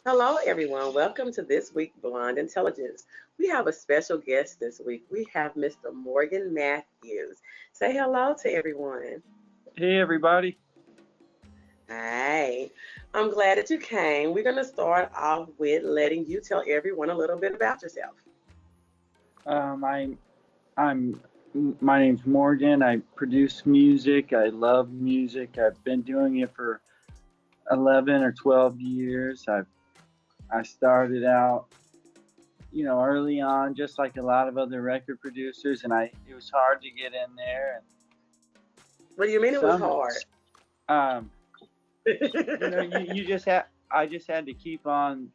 Hello, everyone. Welcome to this week Blonde Intelligence. We have a special guest this week. We have Mr. Morgan Matthews. Say hello to everyone. Hey everybody. Hi. I'm glad that you came. We're going to start off with letting you tell everyone a little bit about yourself. I'm my name's Morgan. I produce music. I love music. I've been doing it for 11 or 12 years. I started out, early on just like a lot of other record producers, and I it was hard to get in there, and What do you mean it was some hard? um you just had I just had to keep on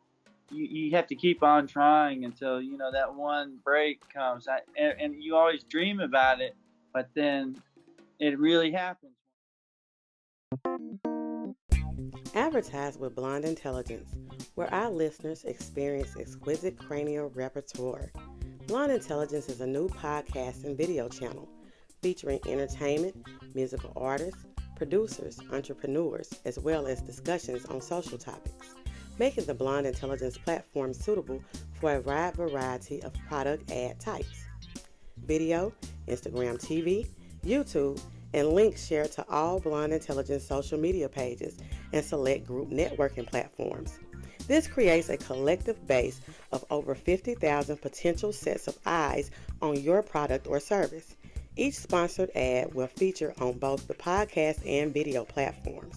you have to keep on trying until that one break comes. And you always dream about it, but then it really happens. Advertise with Blonde Intelligence, where our listeners experience exquisite cranial repertoire. Blonde Intelligence is a new podcast and video channel featuring entertainment, musical artists, producers, entrepreneurs, as well as discussions on social topics, making the Blonde Intelligence platform suitable for a wide variety of product ad types. Video, Instagram TV, YouTube, and links shared to all Blonde Intelligence social media pages and select group networking platforms. This creates a collective base of over 50,000 potential sets of eyes on your product or service. Each sponsored ad will feature on both the podcast and video platforms.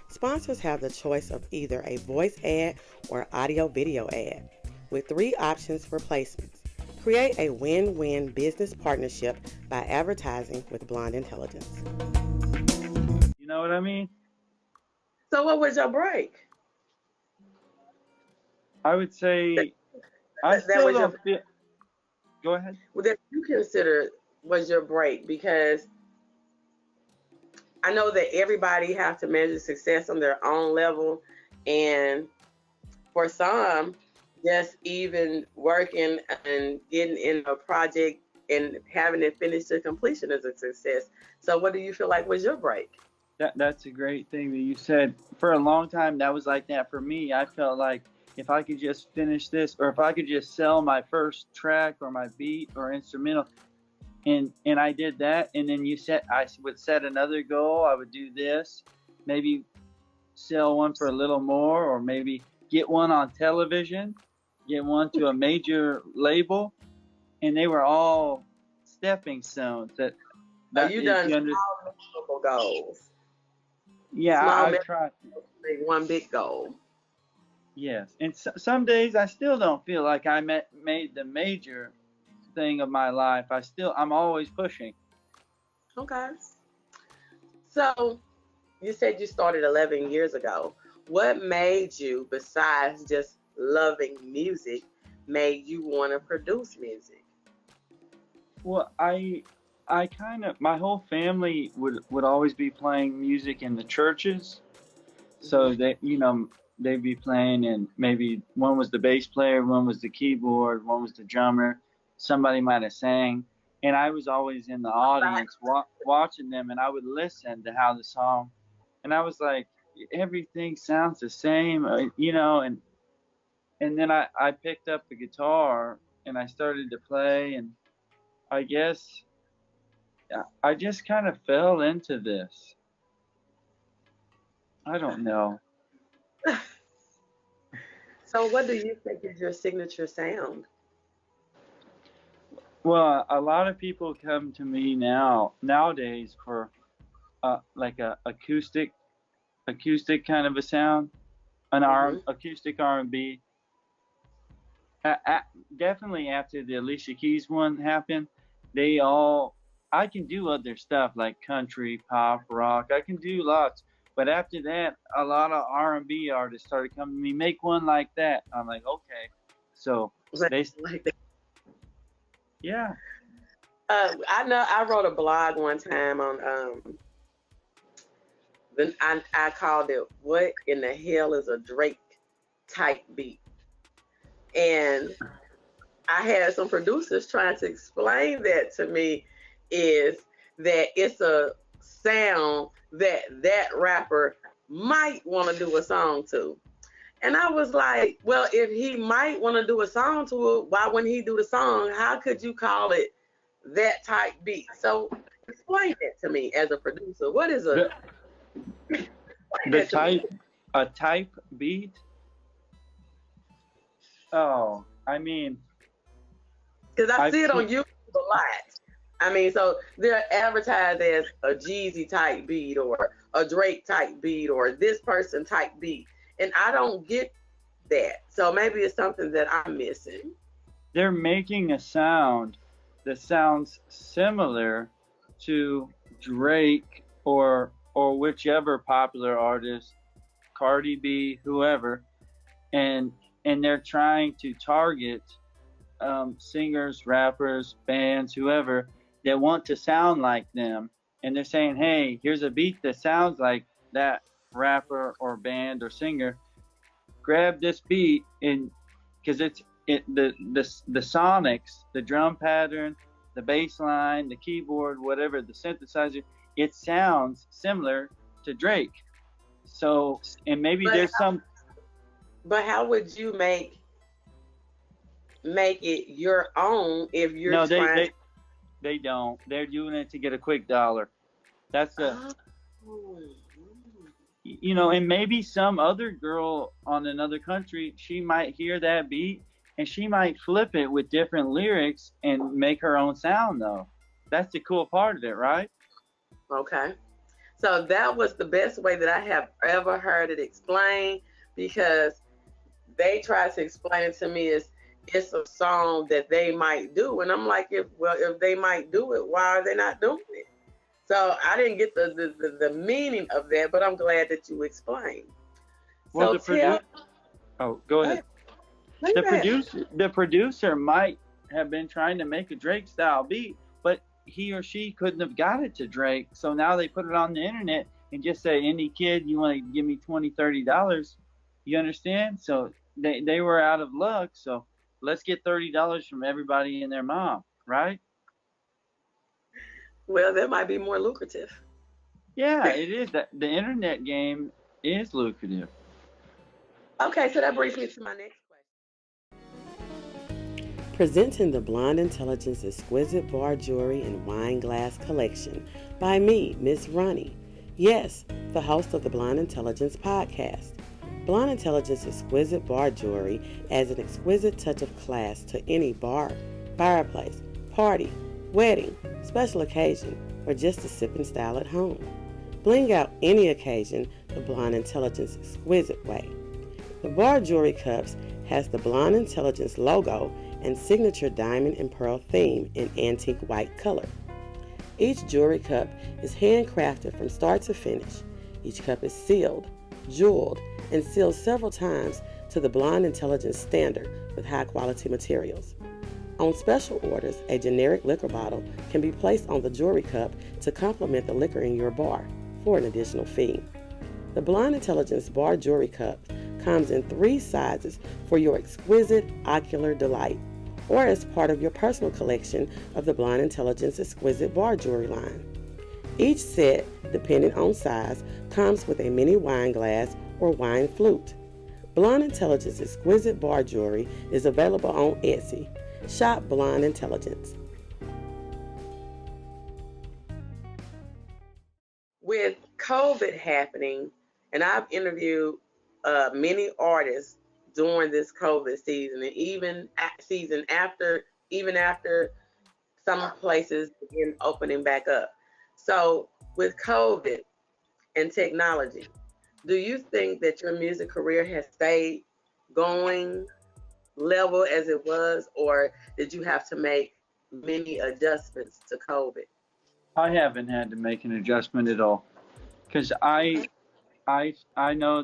Sponsors have the choice of either a voice ad or audio video ad, with 3 options for placements. Create a win-win business partnership by advertising with Blonde Intelligence. You know what I mean? So, what was your break? I would say I That still was your don't feel. Go ahead. that you consider was your break, because I know that everybody have to measure success on their own level, and for some, just even working and getting in a project and having it finished to completion is a success. So, what do you feel like was your break? That's a great thing that you said. For a long time, that was like that for me. I felt like if I could just finish this, or if I could just sell my first track or my beat or instrumental, and I did that, and then I would set another goal. I would do this, maybe sell one for a little more, or maybe get one on television, get one to a major label, and they were all stepping stones. So That you if done you under small, measurable goals. Yeah, Small, I measurable try. goals make one big goal. Yes, and some days I still don't feel like made the major thing of my life. I'm always pushing. Okay. So you said you started 11 years ago. What made you, besides just loving music, made you want to produce music? Well, I kind of my whole family would always be playing music in the churches. So Hmm. they'd be playing, and maybe one was the bass player, one was the keyboard, one was the drummer. Somebody might have sang, and I was always in the audience watching them, and I would listen to how the song, and I was like, everything sounds the same, and then I picked up the guitar and I started to play, and I guess I just kind of fell into this. I don't know. So what do you think is your signature sound? Well, a lot of people come to me nowadays for like a acoustic kind of a sound, Hmm. acoustic R&B. Definitely after the Alicia Keys one happened, they all I can do other stuff like country, pop, rock. I can do lots. But after that, a lot of R&B artists started coming to me, make one like that. I'm like, okay. So they, Like that. yeah. I know I wrote a blog one time on I called it "What in the hell is a Drake type beat?" And I had some producers trying to explain that to me, is that it's a sound that rapper might want to do a song to. And I was like, well, if he might want to do a song to it, why wouldn't he do the song? How could you call it that type beat? So explain that to me as a producer. What is a The explain the that to me? type a type beat. Oh, I mean, Because I I've see it on seen. YouTube a lot. I mean, so they're advertised as a Jeezy type beat or a Drake type beat or this person type beat. And I don't get that. So maybe it's something that I'm missing. They're making a sound that sounds similar to Drake or whichever popular artist, Cardi B, whoever, and they're trying to target singers, rappers, bands, whoever that want to sound like them, and they're saying, "Hey, here's a beat that sounds like that rapper or band or singer. Grab this beat and because the sonics, the drum pattern, the bass line, the keyboard, whatever, the synthesizer, it sounds similar to Drake. So, and maybe But there's some. but how would you make it your own if you're No, trying to they don't. They're doing it to get a quick dollar. That's the oh, and maybe some other girl on another country, she might hear that beat and she might flip it with different lyrics and make her own sound though. That's the cool part of it, right? okay. So that was the best way that I have ever heard it explained because they tried to explain it to me as it's a song that they might do. And I'm like, if they might do it, why are they not doing it? So I didn't get the meaning of that, but I'm glad that you explained. Well, So tell oh, go go ahead. ahead. No, you go ahead. The producer might have been trying to make a Drake style beat, but he or she couldn't have got it to Drake. So now they put it on the internet and just say, any kid, you want to give me $20, $30. You understand? So they were out of luck. So let's get $30 from everybody and their mom, right? Well, that might be more lucrative. Yeah, it is. The internet game is lucrative. Okay, so that brings me to my next question. Presenting the Blonde Intelligence Exquisite Bar Jewelry and Wine Glass Collection by me, Miss Roni. Yes, the host of the Blonde Intelligence podcast. Blonde Intelligence Exquisite Bar Jewelry adds an exquisite touch of class to any bar, fireplace, party, wedding, special occasion, or just a sipping style at home. Bling out any occasion the Blonde Intelligence Exquisite way. The bar jewelry cups has the Blonde Intelligence logo and signature diamond and pearl theme in antique white color. Each jewelry cup is handcrafted from start to finish. Each cup is sealed, jeweled, and sealed several times to the Blonde Intelligence standard with high quality materials. On special orders, a generic liquor bottle can be placed on the jewelry cup to complement the liquor in your bar for an additional fee. The Blonde Intelligence Bar Jewelry Cup comes in 3 sizes for your exquisite ocular delight, or as part of your personal collection of the Blonde Intelligence Exquisite Bar Jewelry line. Each set, depending on size, comes with a mini wine glass or wine flute. Blonde Intelligence Exquisite Bar Jewelry is available on Etsy. Shop Blonde Intelligence. With COVID happening, and I've interviewed many artists during this COVID season, and even after some places begin opening back up. So, with COVID and technology, do you think that your music career has stayed going level as it was, or did you have to make many adjustments to COVID? I haven't had to make an adjustment at all because Okay. I know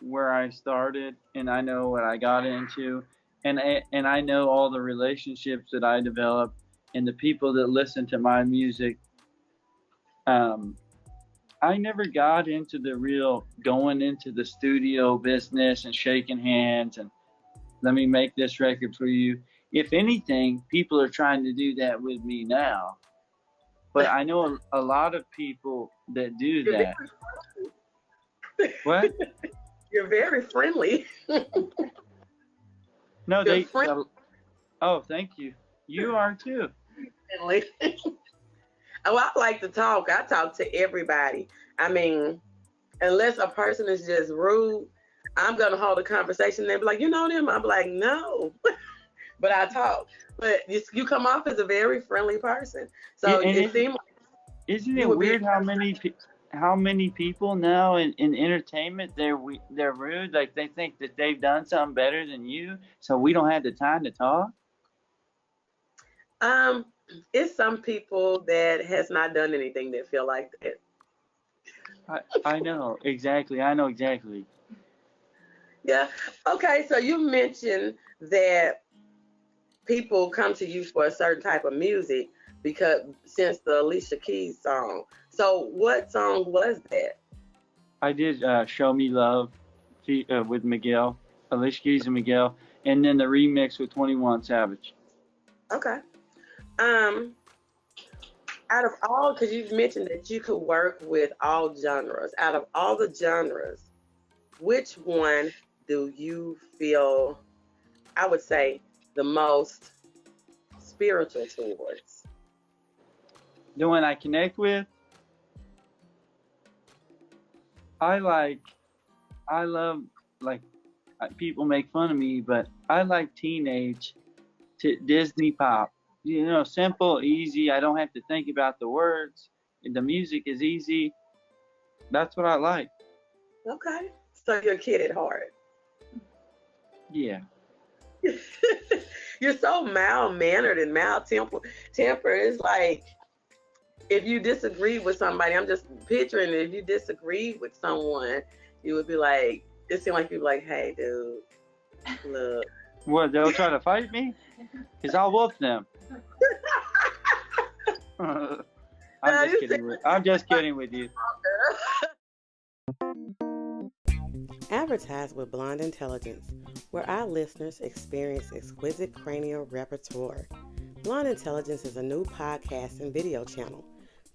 where I started and I know what I got into and I know all the relationships that I developed and the people that listen to my music. Um, I never got into the real going into the studio business and shaking hands and let me make this record for you. If anything, people are trying to do that with me now. But I know a lot of people that do You're that. What? You're very friendly. No, You're they. Oh, thank you. You are too. friendly. Oh, I like to talk. I talk to everybody. I mean, unless a person is just rude, I'm gonna hold a conversation. And they be like, you know them? I'm like, no, but I talk. But you come off as a very friendly person. So And it seemed like isn't you it would be. weird how many people now in entertainment they're rude, like they think that they've done something better than you, so we don't have the time to talk. Um, it's some people that has not done anything that feel like that. I know exactly. I know exactly. Yeah. Okay. So you mentioned that people come to you for a certain type of music because since the Alicia Keys song. So what song was that? I did "Show Me Love" with Miguel, Alicia Keys and Miguel, and then the remix with 21 Savage. Okay. Um, out of all, because you've mentioned that you could work with all genres. Out of all the genres, which one do you feel, I would say, the most spiritual towards? The one I connect with, I love, like, people make fun of me, but I like teenage to Disney pop. You know, simple, easy. I don't have to think about the words. The music is easy. That's what I like. Okay. So you're a kid at heart. Yeah. You're so mild mannered and mild tempered. It's like if you disagree with somebody, I'm just picturing if you disagree with someone, you would be like, it seemed like you'd be like, hey, dude, look. What, they'll try to fight me? Because I'll whoop them. I'm just kidding with you. Advertise with Blonde Intelligence, where our listeners experience exquisite cranial repertoire. Blonde Intelligence is a new podcast and video channel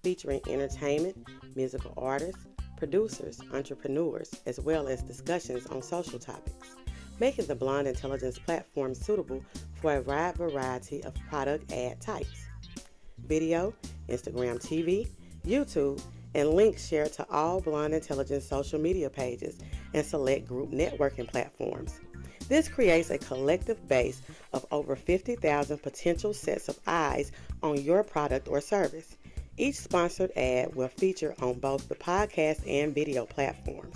featuring entertainment, musical artists, producers, entrepreneurs, as well as discussions on social topics, making the Blonde Intelligence platform suitable for a wide variety of product ad types. Video, Instagram TV, YouTube, and links shared to all Blonde Intelligence social media pages and select group networking platforms. This creates a collective base of over 50,000 potential sets of eyes on your product or service. Each sponsored ad will feature on both the podcast and video platforms.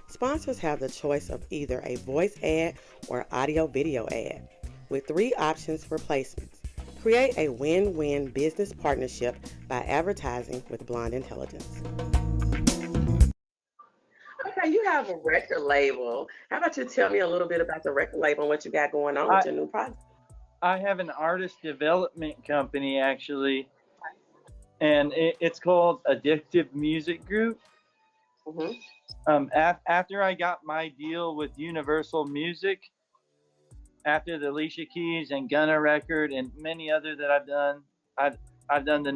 Sponsors have the choice of either a voice ad or audio-video ad, with 3 options for placements. Create a win-win business partnership by advertising with Blonde Intelligence. Okay, you have a record label. How about you tell me a little bit about the record label and what you got going on with your new project? I have an artist development company, actually, and it's called Addictive Music Group. Mm-hmm. After I got my deal with Universal Music, after the Alicia Keys and Gunna record and many other that I've done, I've done the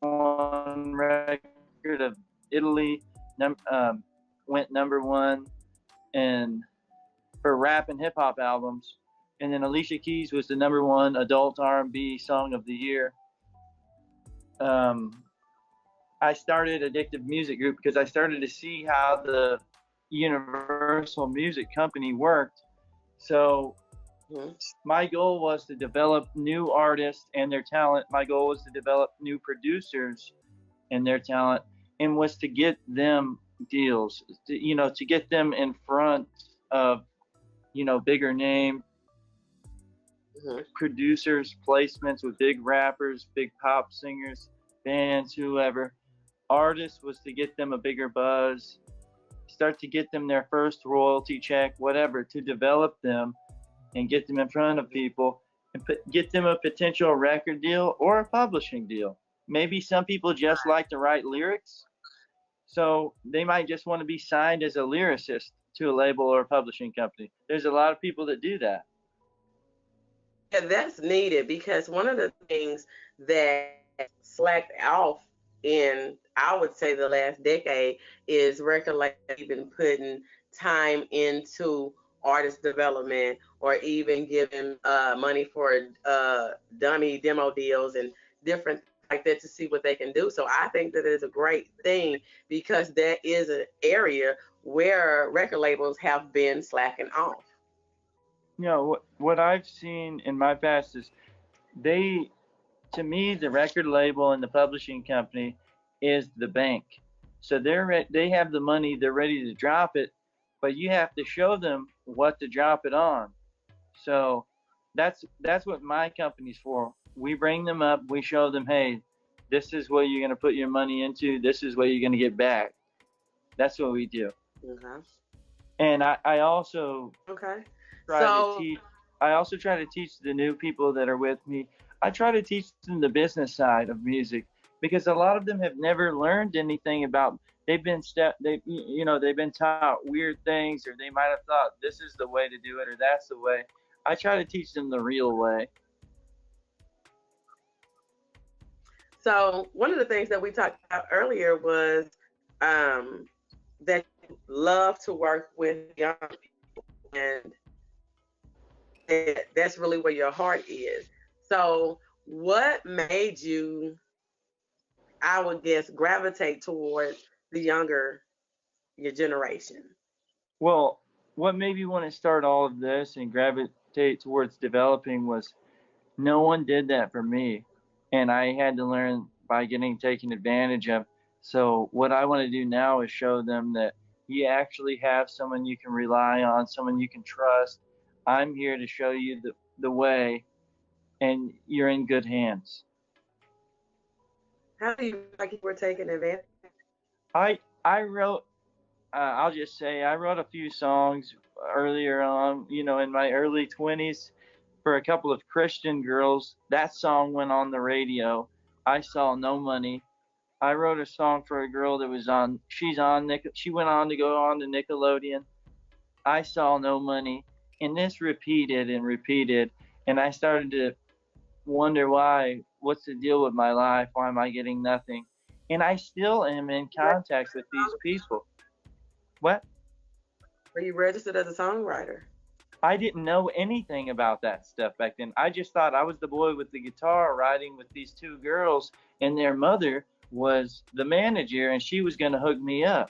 #1 record of Italy, went #1, and for rap and hip hop albums, and then Alicia Keys was the #1 adult R&B song of the year. I started Addictive Music Group because I started to see how the Universal Music Company worked. So my goal was to develop new artists and their talent. My goal was to develop new producers and their talent, and was to get them deals, to get them in front of, bigger name producers, placements with big rappers, big pop singers, bands, whoever. Artists was to get them a bigger buzz, start to get them their first royalty check, whatever, to develop them and get them in front of people and get them a potential record deal or a publishing deal. Maybe some people just like to write lyrics, so they might just want to be signed as a lyricist to a label or a publishing company. There's a lot of people that do that. Yeah, that's needed because one of the things that slacked off in, I would say, the last decade is record labels even putting time into artist development or even giving money for dummy demo deals and different things like that to see what they can do. So I think that is a great thing because that is an area where record labels have been slacking off. You know, what I've seen in my past is they, to me, the record label and the publishing company is the bank. So they have the money, they're ready to drop it, but you have to show them what to drop it on. So that's what my company's for. We bring them up, we show them, hey, this is what you're gonna put your money into, this is what you're gonna get back. That's what we do. Okay. And I also Okay. try to teach. I also try to teach the new people that are with me. I try to teach them the business side of music because a lot of them have never learned anything about. They've been they've been taught weird things, or they might have thought this is the way to do it or that's the way. I try to teach them the real way. So one of the things that we talked about earlier was that you love to work with young people, and that's really where your heart is. So what made you, I would guess, gravitate towards the younger your generation? Well, what made me want to start all of this and gravitate towards developing was no one did that for me, and I had to learn by getting taken advantage of. So what I want to do now is show them that you actually have someone you can rely on, someone you can trust. I'm here to show you the way, and you're in good hands. How do you feel like you were taking advantage? I wrote. I'll just say I wrote a few songs earlier on, in my early 20s for a couple of Christian girls. That song went on the radio. I saw no money. I wrote a song for a girl that was on. She went on to go on to Nickelodeon. I saw no money, and this repeated and repeated, and I started to wonder why. What's the deal with my life? Why am I getting nothing? And I still am in contact with these people. What? Were you registered as a songwriter? I didn't know anything about that stuff back then. I just thought I was the boy with the guitar riding with these two girls, and their mother was the manager, and she was going to hook me up.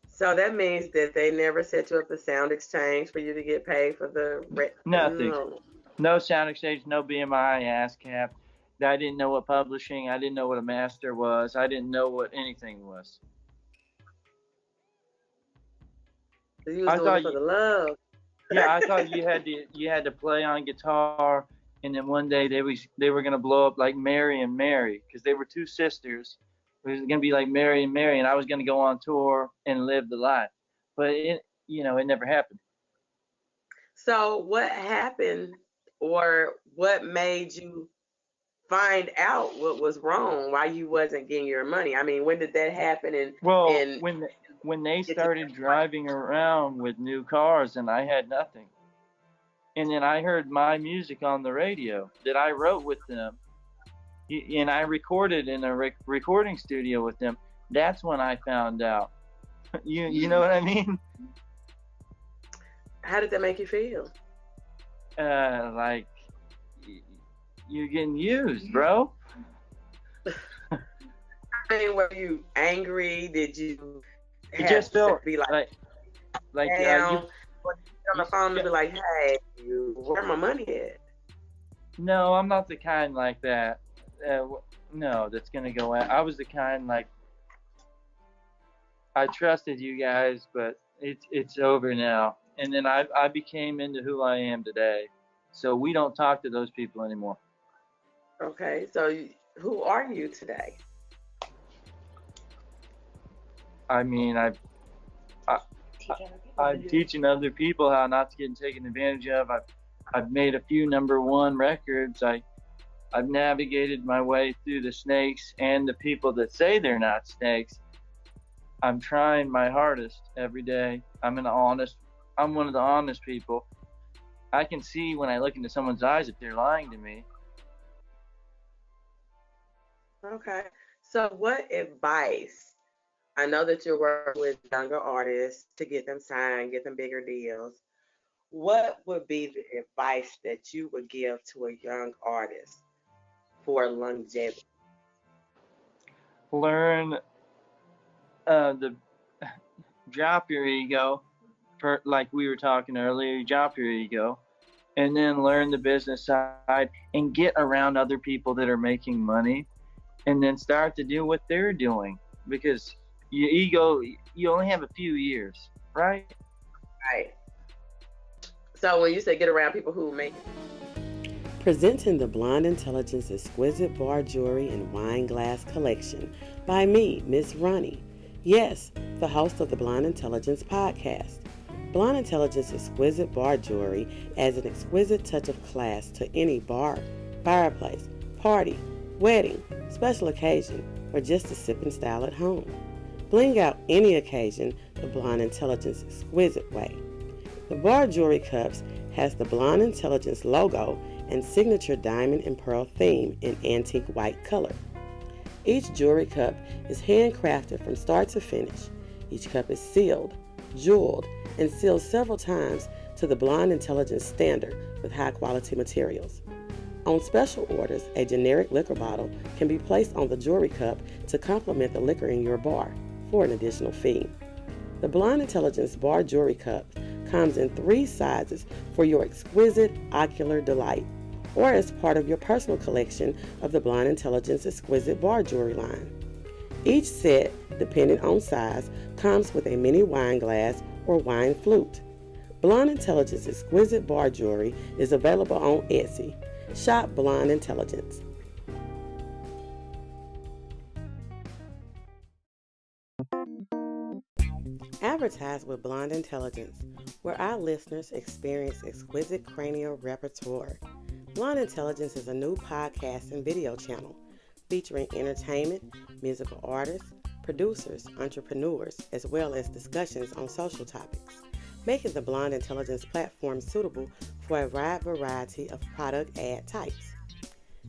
So that means that they never set you up a sound exchange for you to get paid for the nothing. No sound exchange, no BMI, ASCAP. I didn't know what publishing. I didn't know what a master was. I didn't know what anything was. You was doing it for the love. Yeah, I thought you had to play on guitar, and then one day they were gonna blow up like Mary and Mary, because they were two sisters. It was gonna be like Mary and Mary, and I was gonna go on tour and live the life, but it never happened. So what happened, or what made you find out what was wrong? Why you wasn't getting your money? I mean, when did that happen? And when they started driving around with new cars and I had nothing. And then I heard my music on the radio that I wrote with them. And I recorded in a recording studio with them. That's when I found out. You know what I mean? How did that make you feel? Like you're getting used, bro. I mean, were you angry? Did you? It just felt be like down, you on the phone to be like, "Hey, where my money at?" No, I'm not the kind like that. No, that's gonna go out. I was the kind like I trusted you guys, but it's over now. And then I became into who I am today. So we don't talk to those people anymore. Okay, so who are you today? I mean, I'm teaching other people how not to get taken advantage of. I've made a few #1 records. I've navigated my way through the snakes and the people that say they're not snakes. I'm trying my hardest every day. I'm one of the honest people. I can see when I look into someone's eyes if they're lying to me. Okay. So what advice I know that you're working with younger artists to get them signed, get them bigger deals. What would be the advice that you would give to a young artist for longevity? Learn the drop your ego, like we were talking earlier. Drop your ego, and then learn the business side and get around other people that are making money, and then start to do what they're doing because your ego, you only have a few years, right? Right. So when you say get around people who make Presenting the Blonde Intelligence Exquisite Bar Jewelry and Wine Glass Collection by me, Miss Roni. Yes, the host of the Blonde Intelligence podcast. Blonde Intelligence Exquisite Bar Jewelry adds an exquisite touch of class to any bar, fireplace, party, wedding, special occasion, or just a sipping style at home. Bling out any occasion the Blonde Intelligence Exquisite way. The bar jewelry cups has the Blonde Intelligence logo and signature diamond and pearl theme in antique white color. Each jewelry cup is handcrafted from start to finish. Each cup is sealed, jeweled, and sealed several times to the Blonde Intelligence standard with high quality materials. On special orders, a generic liquor bottle can be placed on the jewelry cup to complement the liquor in your bar for an additional fee. The Blonde Intelligence Bar Jewelry Cup comes in 3 sizes for your exquisite ocular delight, or as part of your personal collection of the Blonde Intelligence Exquisite Bar Jewelry line. Each set, depending on size, comes with a mini wine glass or wine flute. Blonde Intelligence Exquisite Bar Jewelry is available on Etsy. Shop Blonde Intelligence. Advertise with Blonde Intelligence, where our listeners experience exquisite cranial repertoire. Blonde Intelligence is a new podcast and video channel featuring entertainment, musical artists, producers, entrepreneurs, as well as discussions on social topics, making the Blonde Intelligence platform suitable for a wide variety of product ad types.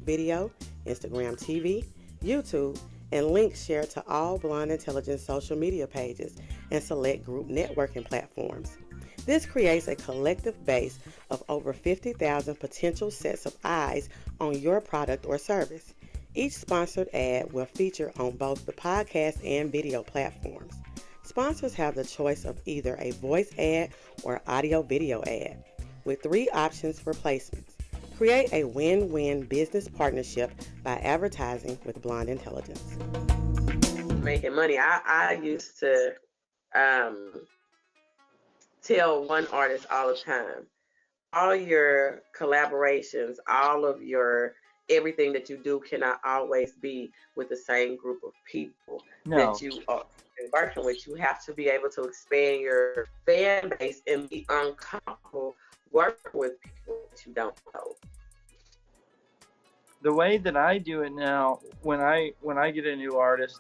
Video, Instagram TV, YouTube, and links shared to all Blonde Intelligence social media pages and select group networking platforms. This creates a collective base of over 50,000 potential sets of eyes on your product or service. Each sponsored ad will feature on both the podcast and video platforms. Sponsors have the choice of either a voice ad or audio-video ad, with 3 options for placements. Create a win-win business partnership by advertising with Blonde Intelligence. Making money. I used to tell one artist all the time, all your collaborations, all of your everything that you do cannot always be with the same group of people that you are working with. You have to be able to expand your fan base and be uncomfortable working with people that you don't know. The way that I do it now, when I get a new artist,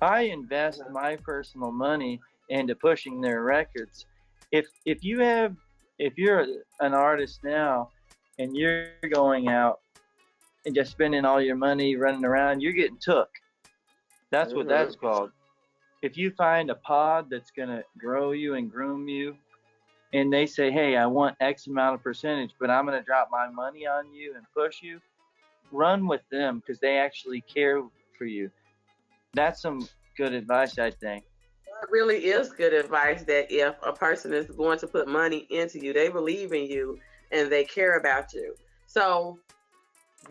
I invest my personal money into pushing their records. If you're an artist now and you're going out and just spending all your money running around, you're getting took. That's what that's called. If you find a pod that's going to grow you and groom you, and they say, hey, I want X amount of percentage, but I'm going to drop my money on you and push you, run with them because they actually care for you. That's some good advice, I think. It really is good advice that if a person is going to put money into you, they believe in you and they care about you. So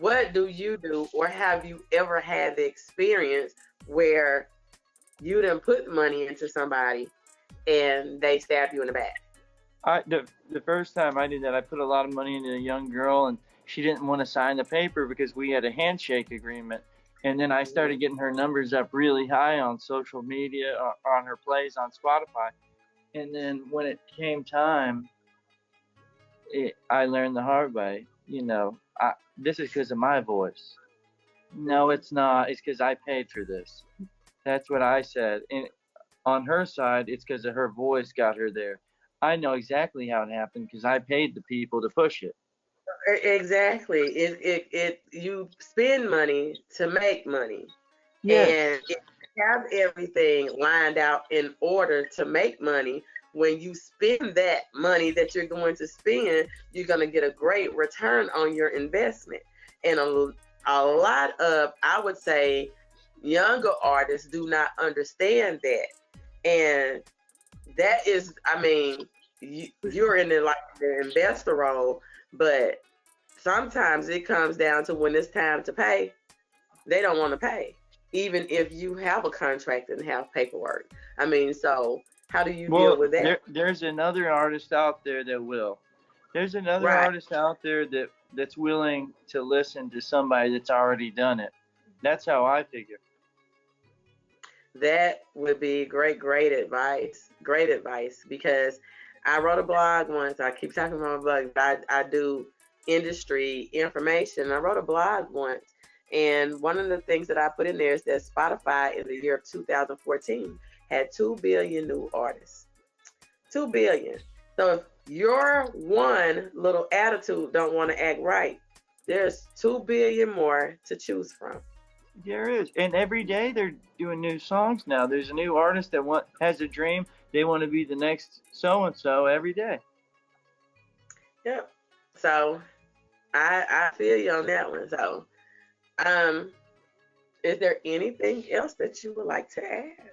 what do you do, or have you ever had the experience where you done put money into somebody and they stab you in the back? The first time I did that, I put a lot of money into a young girl, and she didn't want to sign the paper because we had a handshake agreement. And then I started getting her numbers up really high on social media, on her plays on Spotify. And then when it came time, I learned the hard way. This is because of my voice. No, it's not. It's because I paid for this. That's what I said. And on her side, it's because of her voice got her there. I know exactly how it happened because I paid the people to push it. Exactly. You spend money to make money. Yes. And have everything lined out in order to make money. When you spend that money that you're going to spend, you're going to get a great return on your investment. And a lot of, I would say, younger artists do not understand that. And that is, I mean, you're in the investor role, but sometimes it comes down to when it's time to pay, they don't want to pay, even if you have a contract and have paperwork. I mean, so how do you deal with that? There's another artist out there that will. There's another artist out there that's willing to listen to somebody that's already done it. That's how I figure. That would be great advice. Great advice, because I wrote a blog once. I keep talking about my blog, but I do industry information. I wrote a blog once, and one of the things that I put in there is that Spotify in the year of 2014 had 2 billion new artists. 2 billion. So if your one little attitude don't want to act right, there's 2 billion more to choose from. There is, and every day they're doing new songs now. There's a new artist that has a dream. They want to be the next so and so every day. Yep. So I feel you on that one. So, is there anything else that you would like to add?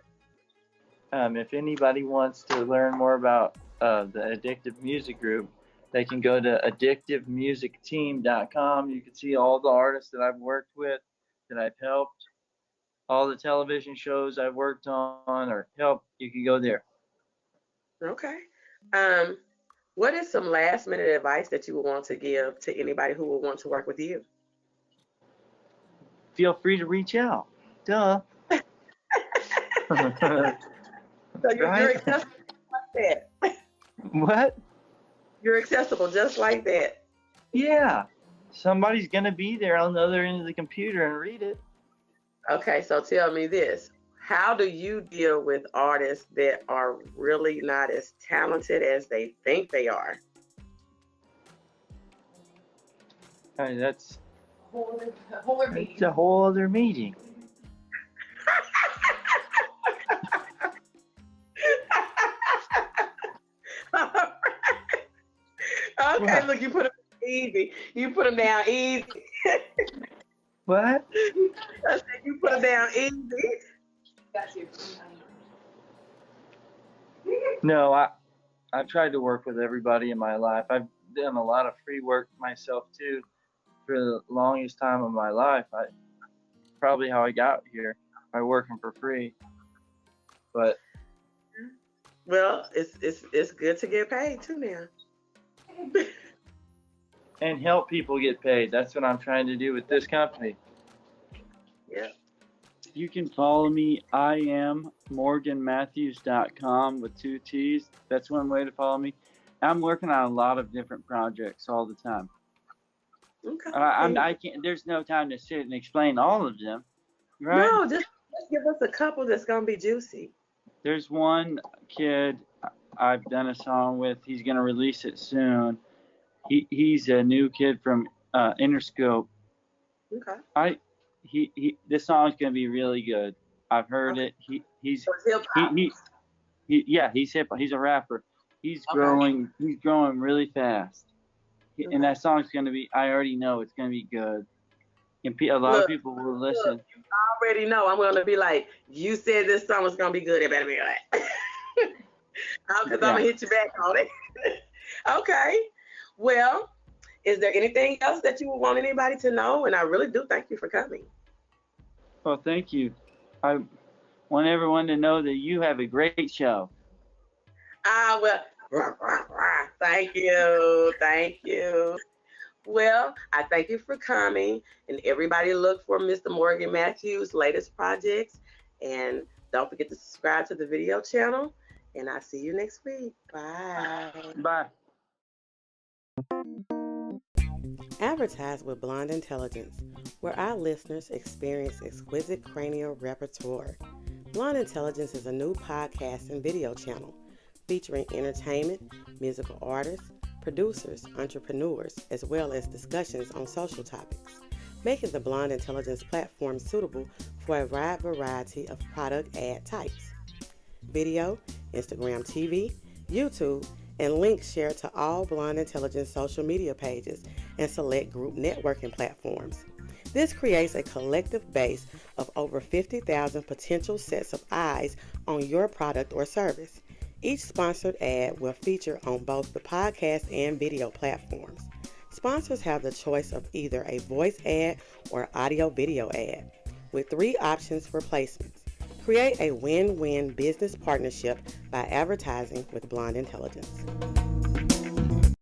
If anybody wants to learn more about the Addictive Music Group, they can go to addictivemusicteam.com. You can see all the artists that I've worked with, that I've helped, all the television shows I've worked on or helped. You can go there. Okay. What is some last minute advice that you would want to give to anybody who would want to work with you? Feel free to reach out. Duh. So you're accessible like that. What? You're accessible just like that. Yeah. Somebody's going to be there on the other end of the computer and read it. Okay, so tell me this. How do you deal with artists that are really not as talented as they think they are? That's a whole other meeting. Okay, what? Look, you put them easy. You put them down easy. What? I said you put them down easy. No, I've tried to work with everybody in my life. I've done a lot of free work myself too for the longest time of my life. Probably how I got here by working for free. But well, it's good to get paid too now. And help people get paid. That's what I'm trying to do with this company. Yeah. You can follow me. I am morganmatthews.com with 2 T's. That's one way to follow me. I'm working on a lot of different projects all the time. Okay. I can't. There's no time to sit and explain all of them. Right? No, just give us a couple that's gonna be juicy. There's one kid I've done a song with. He's gonna release it soon. He's a new kid from Interscope. Okay. This song's gonna be really good. I've heard it. He's hip hop. He's a rapper. He's growing. He's growing really fast. And that song's gonna be. I already know it's gonna be good. And a lot of people will listen. Look, you already know. I'm gonna be like, you said this song was gonna be good. It better be like, because I'm gonna hit you back on it. Okay. Well, is there anything else that you would want anybody to know? And I really do thank you for coming. Well, thank you. I want everyone to know that you have a great show. Well, thank you. Thank you. Well, I thank you for coming. And everybody look for Mr. Morgan Matthews' latest projects. And don't forget to subscribe to the video channel. And I'll see you next week. Bye. Bye. Advertise with Blonde Intelligence, where our listeners experience exquisite cranial repertoire. Blonde Intelligence is a new podcast and video channel featuring entertainment, musical artists, producers, entrepreneurs, as well as discussions on social topics. making the Blonde Intelligence platform suitable for a wide variety of product ad types. Video, Instagram TV, YouTube, and links shared to all Blonde Intelligence social media pages and select group networking platforms. This creates a collective base of over 50,000 potential sets of eyes on your product or service. Each sponsored ad will feature on both the podcast and video platforms. Sponsors have the choice of either a voice ad or audio-video ad, with 3 options for placements. Create a win-win business partnership by advertising with Blonde Intelligence.